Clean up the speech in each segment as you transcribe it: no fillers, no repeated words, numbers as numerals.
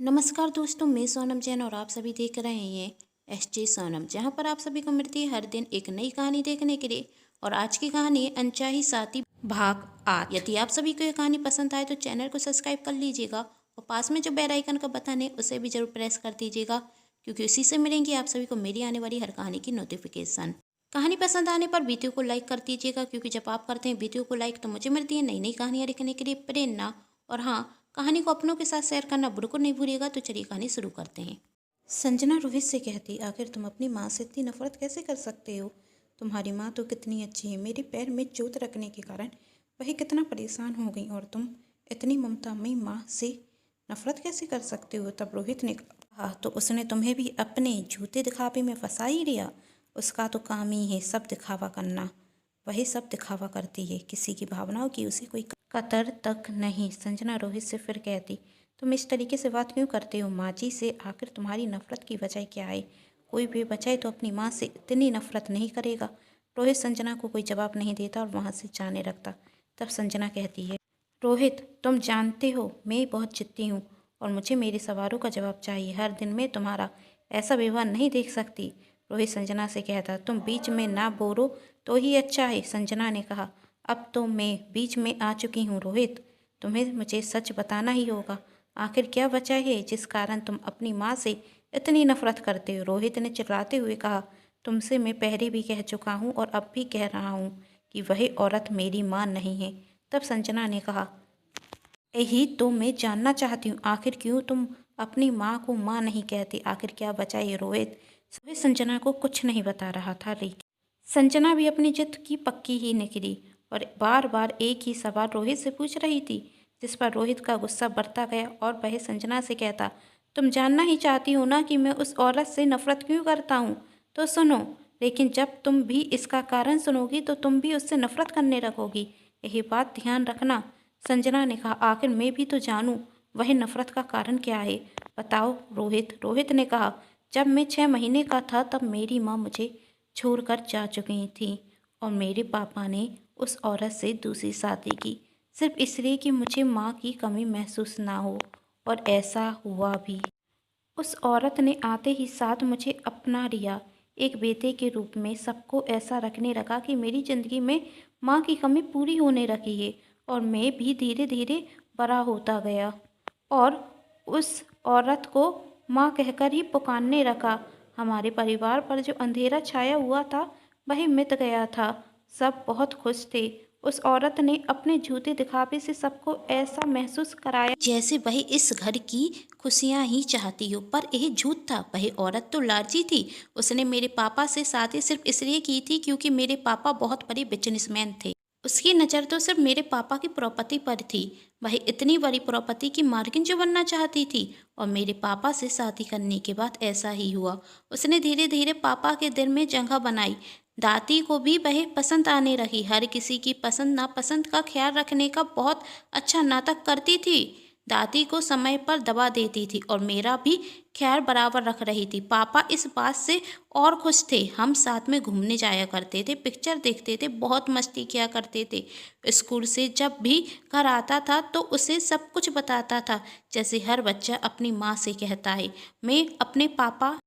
नमस्कार दोस्तों, मैं सोनम जैन और आप सभी देख रहे हैं एसजे सोनम, जहां पर आप सभी को मिलती है हर दिन एक नई कहानी देखने के लिए। और आज की कहानी है अनचाही साथी भाग 8। यदि आप सभी को ये कहानी पसंद आए तो चैनल को सब्सक्राइब कर लीजिएगा और पास में जो बेल आइकन का बटन है उसे भी जरूर प्रेस कर दीजिएगा, क्योंकि उसी से मिलेंगी आप सभी को मेरी आने वाली हर कहानी की नोटिफिकेशन। कहानी पसंद आने पर वीडियो को लाइक कर दीजिएगा, क्योंकि जब आप करते हैं वीडियो को लाइक तो मुझे मिलती है नई नई कहानियाँ लिखने के लिए प्रेरणा। और हाँ, कहानी को अपनों के साथ शेयर करना बिल्कुल नहीं भूलिएगा। तो चलिए कहानी शुरू करते हैं। संजना रोहित से कहती, आखिर तुम अपनी माँ से इतनी नफरत कैसे कर सकते हो? तुम्हारी माँ तो कितनी अच्छी है, मेरे पैर में चोट रखने के कारण वही कितना परेशान हो गई, और तुम इतनी ममतामयी माँ से नफरत कैसे कर सकते हो? तब रोहित ने कहा, तो उसने तुम्हें भी अपने झूठे दिखावे में फंसा ही लिया। उसका तो काम ही है सब दिखावा करना, वही सब दिखावा करती है, किसी की भावनाओं की उसे कोई कतर तक नहीं। संजना रोहित से फिर कहती, तुम इस तरीके से बात क्यों करते हो माँ जी से? आखिर तुम्हारी नफरत की वजह क्या है? कोई भी बचाए तो अपनी माँ से इतनी नफरत नहीं करेगा। रोहित संजना को कोई जवाब नहीं देता और वहाँ से जाने लगता। तब संजना कहती है, रोहित तुम जानते हो मैं बहुत जिद्दी हूँ और मुझे मेरे सवालों का जवाब चाहिए। हर दिन मैं तुम्हारा ऐसा व्यवहार नहीं देख सकती। रोहित संजना से कहता, तुम बीच में ना बोलो तो ही अच्छा है। संजना ने कहा, अब तो मैं बीच में आ चुकी हूँ रोहित, तुम्हें मुझे सच बताना ही होगा। आखिर क्या वजह है जिस कारण तुम अपनी माँ से इतनी नफरत करते हो? रोहित ने चिल्लाते हुए कहा, तुमसे मैं पहले भी कह चुका हूँ और अब भी कह रहा हूँ कि वही औरत मेरी माँ नहीं है। तब संजना ने कहा, यही तो मैं जानना चाहती हूँ, आखिर क्यों तुम अपनी माँ को माँ नहीं कहती? आखिर क्या वजह है रोहित? सभी संजना को कुछ नहीं बता रहा था, लेकिन संजना भी अपनी जिद की पक्की ही निकली और बार बार एक ही सवाल रोहित से पूछ रही थी, जिस पर रोहित का गुस्सा बढ़ता गया और वह संजना से कहता, तुम जानना ही चाहती हो ना कि मैं उस औरत से नफरत क्यों करता हूँ? तो सुनो, लेकिन जब तुम भी इसका कारण सुनोगी तो तुम भी उससे नफरत करने लगोगी, यही बात ध्यान रखना। संजना ने कहा, आखिर मैं भी तो जानूं वह नफरत का कारण क्या है, बताओ रोहित। रोहित ने कहा, जब मैं 6 महीने का था तब मेरी माँ मुझे छोड़कर जा चुकी थी और मेरे पापा ने उस औरत से दूसरी शादी की, सिर्फ इसलिए कि मुझे माँ की कमी महसूस ना हो, और ऐसा हुआ भी। उस औरत ने आते ही साथ मुझे अपना लिया, एक बेटे के रूप में सबको ऐसा रखने लगा कि मेरी ज़िंदगी में माँ की कमी पूरी होने लगी है, और मैं भी धीरे धीरे बड़ा होता गया और उस औरत को माँ कहकर ही पुकारने लगा। हमारे परिवार पर जो अंधेरा छाया हुआ था वही मिट गया था, सब बहुत खुश थे। उस औरत ने अपने झूठे दिखावे से सबको ऐसा महसूस कराया जैसे वह इस घर की खुशियां ही चाहती हो, पर यह झूठ था। वह औरत तो लालची थी। उसने मेरे पापा से शादी सिर्फ इसलिए की थी क्योंकि मेरे पापा बहुत बड़े बिजनेसमैन थे। उसकी नज़र तो सिर्फ मेरे पापा की प्रॉपर्टी पर थी। वह इतनी बड़ी प्रॉपर्टी की मालकिन जो बनना चाहती थी, और मेरे पापा से शादी करने के बाद ऐसा ही हुआ। उसने धीरे धीरे पापा के दिल में जगह बनाई। दादी को भी वह पसंद आने लगी। हर किसी की पसंद नापसंद का ख्याल रखने का बहुत अच्छा नाटक करती थी। दादी को समय पर दवा देती थी और मेरा भी ख्याल बराबर रख रही थी। पापा इस बात से और खुश थे। हम साथ में घूमने जाया करते थे, पिक्चर देखते थे, बहुत मस्ती किया करते थे। स्कूल से जब भी घर आता था तो उसे सब कुछ बताता था, जैसे हर बच्चा अपनी माँ से कहता है। मैं अपने पापा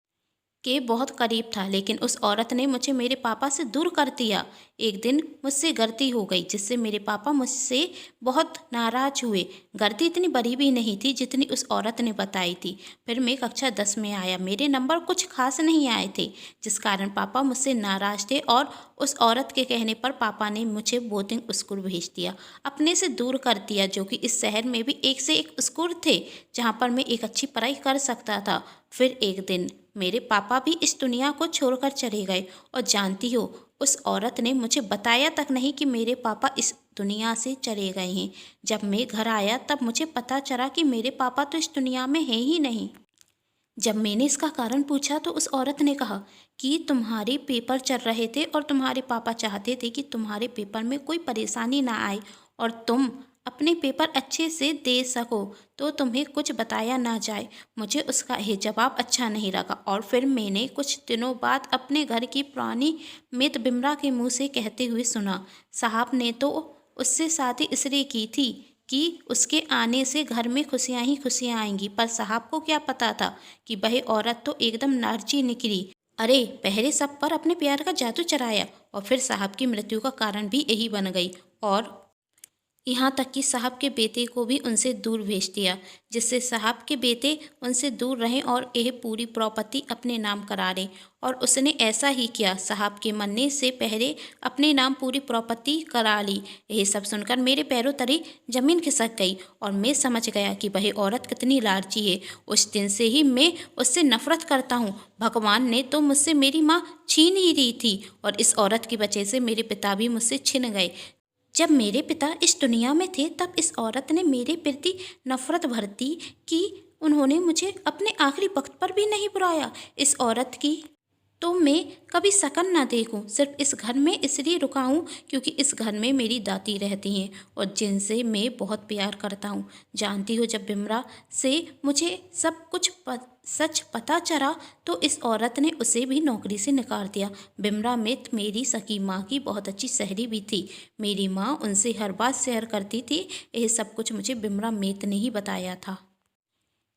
के बहुत करीब था, लेकिन उस औरत ने मुझे मेरे पापा से दूर कर दिया। एक दिन मुझसे गलती हो गई जिससे मेरे पापा मुझसे बहुत नाराज हुए। गलती इतनी बड़ी भी नहीं थी जितनी उस औरत ने बताई थी। फिर मैं कक्षा 10 में आया, मेरे नंबर कुछ खास नहीं आए थे, जिस कारण पापा मुझसे नाराज थे, और उस औरत के कहने पर पापा ने मुझे बोर्डिंग स्कूल भेज दिया, अपने से दूर कर दिया, जो कि इस शहर में भी एक से एक स्कूल थे जहाँ पर मैं एक अच्छी पढ़ाई कर सकता था। फिर एक दिन मेरे पापा भी इस दुनिया को छोड़कर चले गए, और जानती हो उस औरत ने मुझे बताया तक नहीं कि मेरे पापा इस दुनिया से चले गए हैं। जब मैं घर आया तब मुझे पता चला कि मेरे पापा तो इस दुनिया में हैं ही नहीं। जब मैंने इसका कारण पूछा तो उस औरत ने कहा कि तुम्हारे पेपर चल रहे थे और तुम्हारे पापा चाहते थे कि तुम्हारे पेपर में कोई परेशानी ना आए और तुम अपने पेपर अच्छे से दे सको, तो तुम्हें कुछ बताया ना जाए। मुझे उसका यह जवाब अच्छा नहीं लगा, और फिर मैंने कुछ दिनों बाद अपने घर की पुरानी मित बिमरा के मुंह से कहते हुए सुना, साहब ने तो उससे शादी इसलिए की थी कि उसके आने से घर में खुशियां ही खुशियां आएंगी, पर साहब को क्या पता था कि वह औरत तो एकदम नार्ची निकली। अरे पहले सब पर अपने प्यार का जादू चलाया और फिर साहब की मृत्यु का कारण भी यही बन गई, और यहाँ तक कि साहब के बेटे को भी उनसे दूर भेज दिया, जिससे साहब के बेटे उनसे दूर रहें और यह पूरी प्रॉपर्टी अपने नाम करा लें। और उसने ऐसा ही किया, साहब के मरने से पहले अपने नाम पूरी प्रॉपर्टी करा ली। यह सब सुनकर मेरे पैरों तले जमीन खिसक गई और मैं समझ गया कि वह औरत कितनी लालची है। उस दिन से ही मैं उससे नफरत करता हूँ। भगवान ने तो मुझसे मेरी माँ छीन ही ली थी और इस औरत की वजह से मेरे पिता भी मुझसे छिन गए। जब मेरे पिता इस दुनिया में थे तब इस औरत ने मेरे प्रति नफरत भर दी कि उन्होंने मुझे अपने आखिरी वक्त पर भी नहीं बुलाया। इस औरत की तो मैं कभी शकल ना देखूं, सिर्फ इस घर में इसलिए रुका हूं क्योंकि इस घर में मेरी दादी रहती हैं और जिनसे मैं बहुत प्यार करता हूं। जानती हो, जब बिमरा से मुझे सब कुछ सच पता चला तो इस औरत ने उसे भी नौकरी से निकाल दिया। बिमरा मित मेरी सकी माँ की बहुत अच्छी सहेली भी थी। मेरी माँ उनसे हर बात शेयर करती थी। यह सब कुछ मुझे बिमरा मित ने ही बताया था।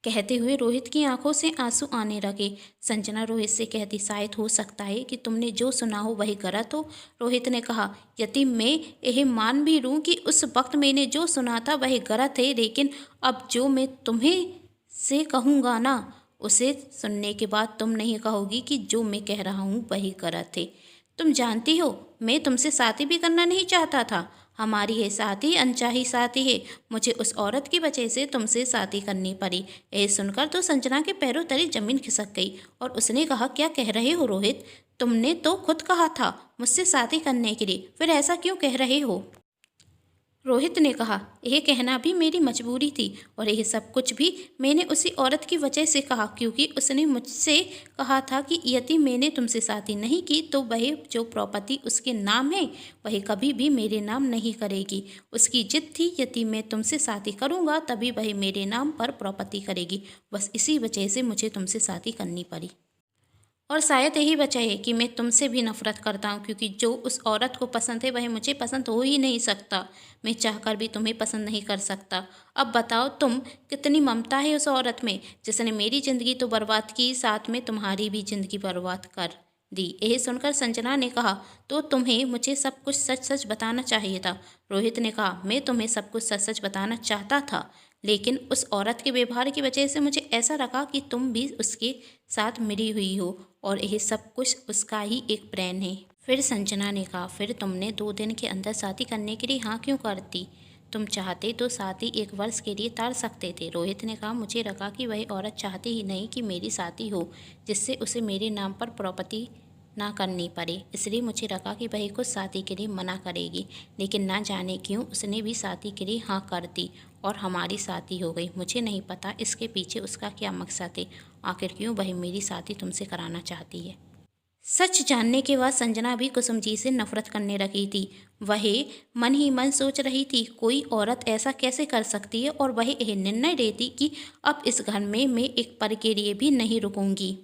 कहते हुए रोहित की आंखों से आंसू आने लगे। संजना रोहित से कहती, शायद हो सकता है कि तुमने जो सुना हो वही गलत हो। रोहित ने कहा, यदि मैं यह मान भी लूं कि उस वक्त मैंने जो सुना था वह गलत है, लेकिन अब जो मैं तुम्हें से कहूँगा ना, उसे सुनने के बाद तुम नहीं कहोगी कि जो मैं कह रहा हूँ वही गलत है। तुम जानती हो, मैं तुमसे शादी भी करना नहीं चाहता था। हमारी ये शादी अनचाही शादी है। मुझे उस औरत की वजह से तुमसे शादी करनी पड़ी। यह सुनकर तो संजना के पैरों तले जमीन खिसक गई और उसने कहा, क्या कह रहे हो रोहित? तुमने तो खुद कहा था मुझसे शादी करने के लिए, फिर ऐसा क्यों कह रहे हो? रोहित ने कहा, यह कहना भी मेरी मजबूरी थी और यह सब कुछ भी मैंने उसी औरत की वजह से कहा, क्योंकि उसने मुझसे कहा था कि यदि मैंने तुमसे शादी नहीं की तो वह जो प्रॉपर्टी उसके नाम है वह कभी भी मेरे नाम नहीं करेगी। उसकी जिद थी, यदि मैं तुमसे शादी करूँगा तभी वह मेरे नाम पर प्रॉपर्टी करेगी। बस इसी वजह से मुझे तुमसे शादी करनी पड़ी। और शायद यही वजह है कि मैं तुमसे भी नफरत करता हूँ, क्योंकि जो उस औरत को पसंद है वह मुझे पसंद हो ही नहीं सकता। मैं चाहकर भी तुम्हें पसंद नहीं कर सकता। अब बताओ, तुम कितनी ममता है उस औरत में जिसने मेरी ज़िंदगी तो बर्बाद की, साथ में तुम्हारी भी ज़िंदगी बर्बाद कर दी। यह सुनकर संजना ने कहा, तो तुम्हें मुझे सब कुछ सच सच बताना चाहिए था। रोहित ने कहा, मैं तुम्हें सब कुछ सच सच बताना चाहता था, लेकिन उस औरत के व्यवहार की वजह से मुझे ऐसा लगा कि तुम भी उसके साथ मिली हुई हो और यह सब कुछ उसका ही एक प्लान है। फिर संजना ने कहा, फिर तुमने 2 दिन के अंदर शादी करने के लिए हाँ क्यों कर दी? तुम चाहते तो शादी 1 वर्ष के लिए टाल सकते थे। रोहित ने कहा, मुझे लगा कि वह औरत चाहती ही नहीं कि मेरी शादी हो, जिससे उसे मेरे नाम पर प्रॉपर्टी ना करनी पड़े, इसलिए मुझे लगा कि वह कुछ शादी के लिए मना करेगी, लेकिन ना जाने क्यों उसने भी शादी के लिए हाँ कर दी और हमारी शादी हो गई। मुझे नहीं पता इसके पीछे उसका क्या मकसद है, आखिर क्यों वह मेरी शादी तुमसे कराना चाहती है। सच जानने के बाद संजना भी कुसुम जी से नफरत करने लगी थी। वह मन ही मन सोच रही थी, कोई औरत ऐसा कैसे कर सकती है, और वह यह निर्णय लेती कि अब इस घर में मैं एक पल के लिए भी नहीं रुकूंगी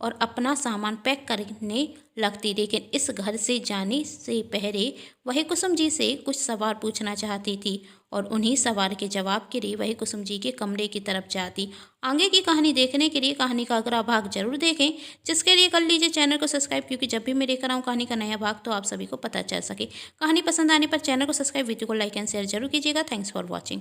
और अपना सामान पैक करने लगती। लेकिन इस घर से जाने से पहले वह कुसुम जी से कुछ सवाल पूछना चाहती थी और उन्हीं सवाल के जवाब के लिए वह कुसुम जी के कमरे की तरफ जाती। आगे की कहानी देखने के लिए कहानी का अगला भाग जरूर देखें, जिसके लिए कर लीजिए चैनल को सब्सक्राइब, क्योंकि जब भी मैं लेकर आऊँ कहानी का नया भाग तो आप सभी को पता चल सके। कहानी पसंद आने पर चैनल को सब्सक्राइब, वीडियो को लाइक एंड शेयर जरूर कीजिएगा। Thanks for watching.